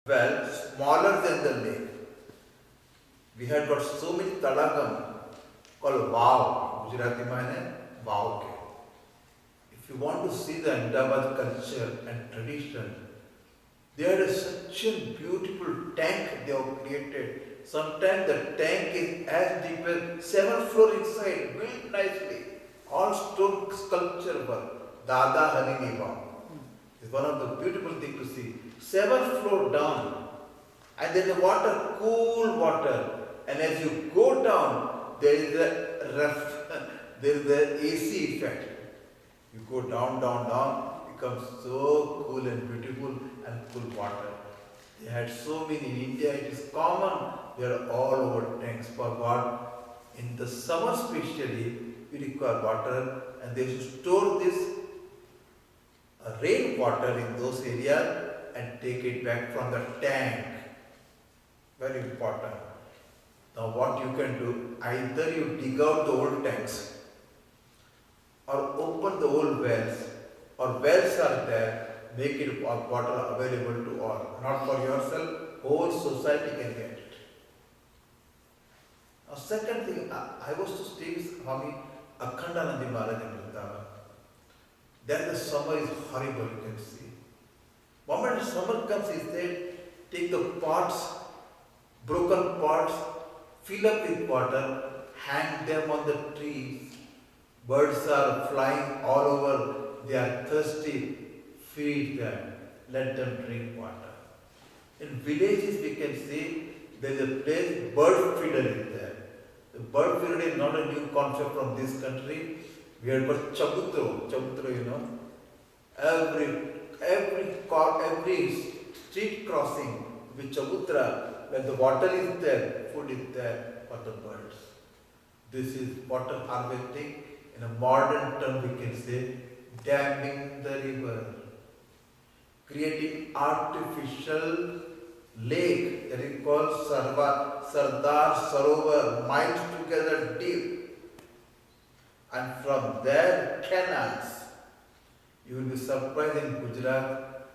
well smaller than the lake. We had got so many talagam called wow. Gujarati means wow. If you want to see the Ahmedabad culture and tradition, they had such a beautiful tank they have created. Sometimes the tank is as deep as 7 floors inside, built nicely. All stone sculpture work. Dada Harini is one of the beautiful things to see. 7 floors down, and there is a water, cool water. And as you go down, there is a there is the AC effect. You go down, down, down, it becomes so cool and beautiful and cool water. They had so many in India, it is common. They are all over tanks for what? In the summer especially, you require water and they should store this rainwater in those areas and take it back from the tank. Very important. Now what you can do, either you dig out the old tanks or open the old wells, or wells are there, make it water available to all. Not for yourself, whole society can get it. Now second thing, I was to stay with Swami Akhandanandi Maharaj in Vrindavan. Then the summer is horrible, you can see. Moment summer comes, he said, take the pots, broken pots, fill up with water, hang them on the trees. Birds are flying all over, they are thirsty, feed them, let them drink water. In villages we can see there is a place, bird feeder is there. The bird feeder is not a new concept from this country. We have got chabutro, you know. Every street crossing with chabutra, when the water is there, food is there for the birds. This is water harvesting. In a modern term, we can say damming the river, creating artificial lake that is called Sardar Sarovar, miles together deep, and from there canals. You will be surprised in Gujarat,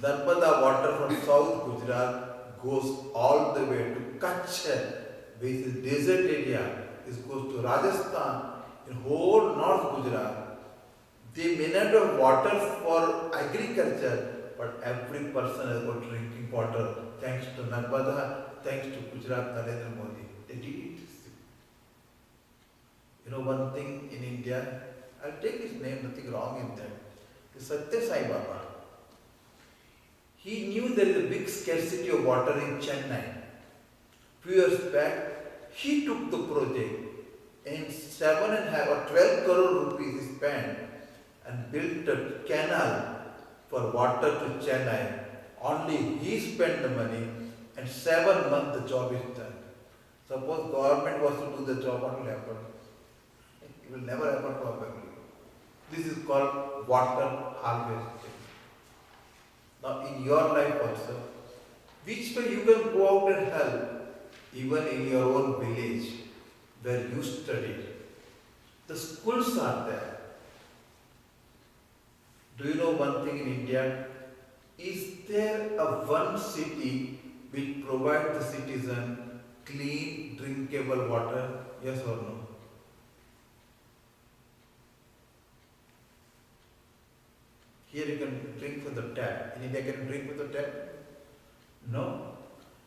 Narmada water from South Gujarat goes all the way to Kutch, which is desert area. This goes to Rajasthan, in whole North Gujarat. They may not have water for agriculture, but every person has got drinking water thanks to Narmada, thanks to Gujarat Narendra Modi. They did it. You know one thing in India, I'll take his name, nothing wrong in that. Satya Sai Baba. He knew there is a big scarcity of water in Chennai. Few years back, he took the project and 7.5 or 12 crore rupees he spent and built a canal for water to Chennai. Only he spent the money and 7 months the job is done. Suppose government was to do the job, what will happen? It will never happen probably. This is called water harvesting. Now in your life also, which way you can go out and help, even in your own village where you studied. The schools are there. Do you know one thing in India? Is there a one city which provides the citizen clean, drinkable water? Yes or no? Here you can drink from the tap. In India, can you drink from the tap? No.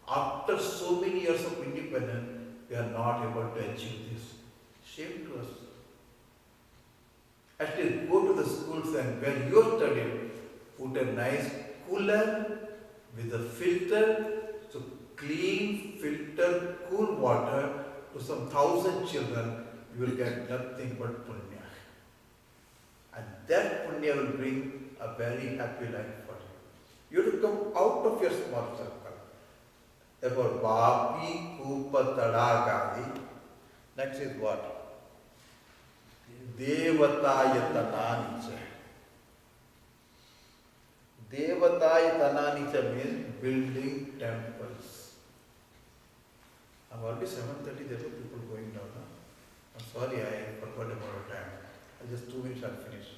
After so many years of independence, we are not able to achieve this. Shame to us. At least go to the schools and where you studied, put a nice cooler with a filter, so clean, filtered, cool water to some 1,000 children, you will get nothing but punya. And that punya will bring a very happy life for you. You have to come out of your small circle. Therefore, Vapi Kupa Tadagadi. Next is what? Devatayatana. Devatayatana means building temples. I'm already 7:30, there are people going down. I'm sorry, I forgot about the time. Just 2 minutes, I'll finish.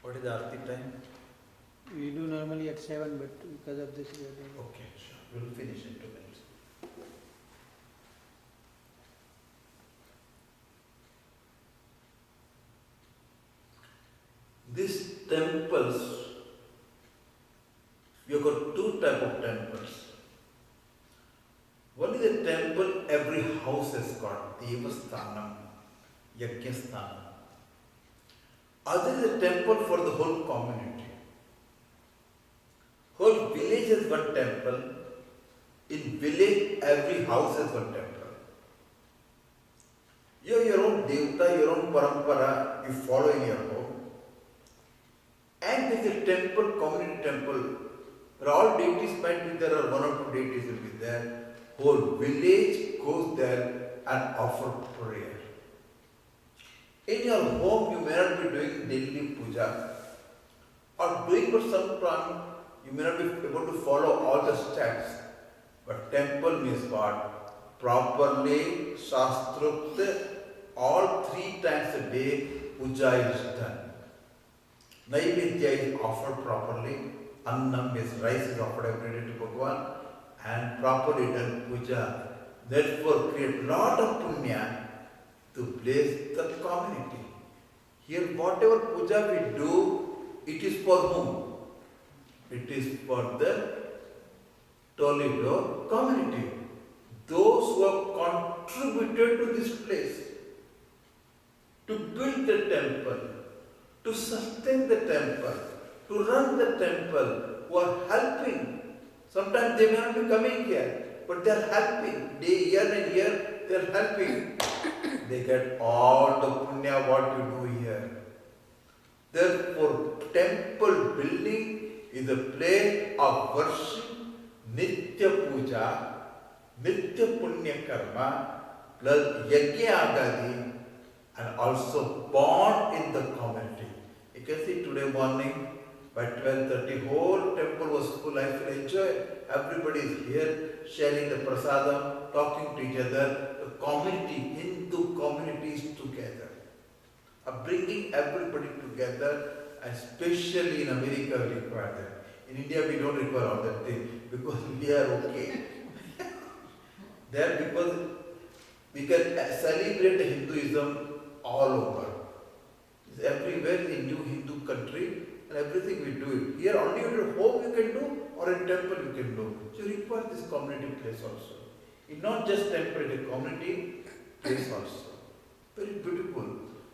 What is the Aarti time? We do normally at 7, but because of this we are doing. Okay, sure. We'll finish in 2 minutes. These temples, we have got two type of temples. One is a temple every house has got, Devasthanam, Yajnasthanam. Other is a temple for the whole community. Whole village has one temple. In village, every house has one temple. You have your own devta, your own parampara, you follow in your home. And there is a temple, community temple, where all deities might be there, or one or two deities will be there. Whole village goes there and offer prayer. In your home, you may not be doing daily puja, or doing for some time, you may not be able to follow all the steps. But temple means what? Properly, Shastrukta, all 3 times a day, puja is done. Naivedya is offered properly. Annam is rice is offered every day to Bhagavan, and properly done puja. Therefore, create lot of punya to bless the community. Here, whatever puja we do, it is for whom? It is for the Toledo community. Those who have contributed to this place, to build the temple, to sustain the temple, to run the temple, who are helping. Sometimes they may not be coming here, but they are helping. Year and year, they are helping. They get all the punya what you do here. Therefore, temple building is a place of worship, Nitya Puja, Nitya Punya Karma, plus Yajna Agadi, and also born in the community. You can see today morning by 12:30, whole temple was full. I feel enjoy. Everybody is here sharing the prasadam, talking to each other. The community, Hindu communities together, bringing everybody together, and especially in America we require that. In India we don't require all that thing because we are okay. There because we can celebrate Hinduism all over. It's everywhere in new Hindu country and everything we do it. Here only at home you can do or in temple you can do. So you require this community place also. It's not just temple, it's a community place also. Very beautiful.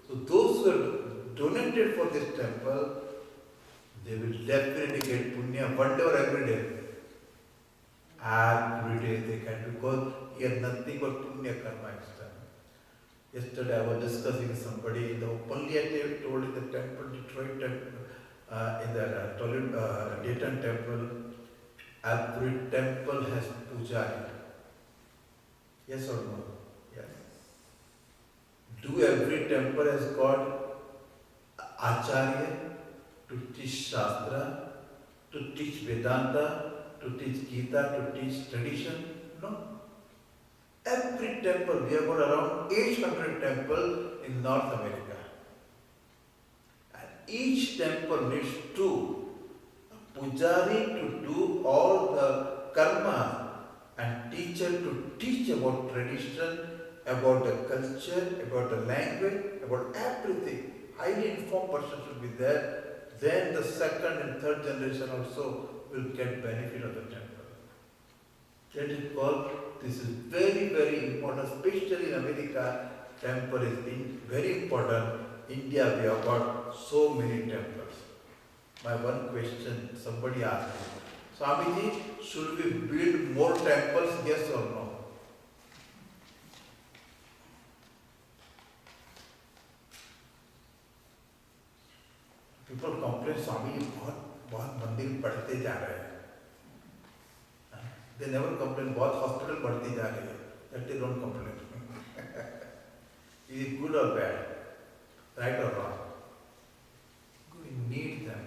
So those who have donated for this temple, they will definitely get punya one day or every day. Every day they can, because here nothing but punya karma is done. Yesterday I was discussing with somebody in the openly I told in the temple, Detroit temple, in the Dayton temple, every temple has pujari. Yes or no? Yes. Do every temple has got acharya to teach Shastra, to teach Vedanta, to teach Gita, to teach tradition? No. Every temple, we have got around 800 temples in North America. And each temple needs a pujari to do all the karma and teacher to teach about tradition, about the culture, about the language, about everything. Highly informed person should be there. Then the second and third generation also will get benefit of the temple. That is called, this is very, very important, especially in America, temple is very important. India, we have got so many temples. My one question, somebody asked me, Swamiji, should we build more temples, yes or no? People complain, Swami, बहुत मंदिर बढ़ते जा रहे हैं. They never complain, बहुत hospital बढ़ती जा रही है. That they don't complain. Is it good or bad? Right or wrong? We need them.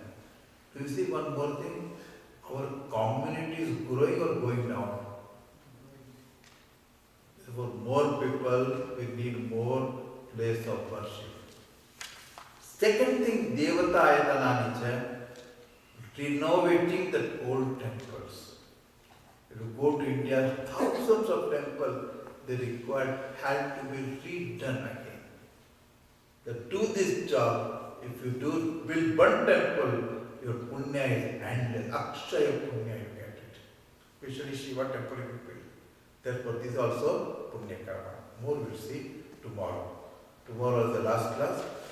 Do you see one more thing? Our community is growing or going down? For more people, we need more place of worship. Second thing, Devata Ayatanani cha, renovating the old temples. If you go to India, thousands of temples, they require had to be redone again. To do this job, if you do build one temple, your punya is endless. Akshaya punya you get it. Especially Shiva temple you build. Therefore, this is also punya karma. More we'll see tomorrow. Tomorrow is the last class.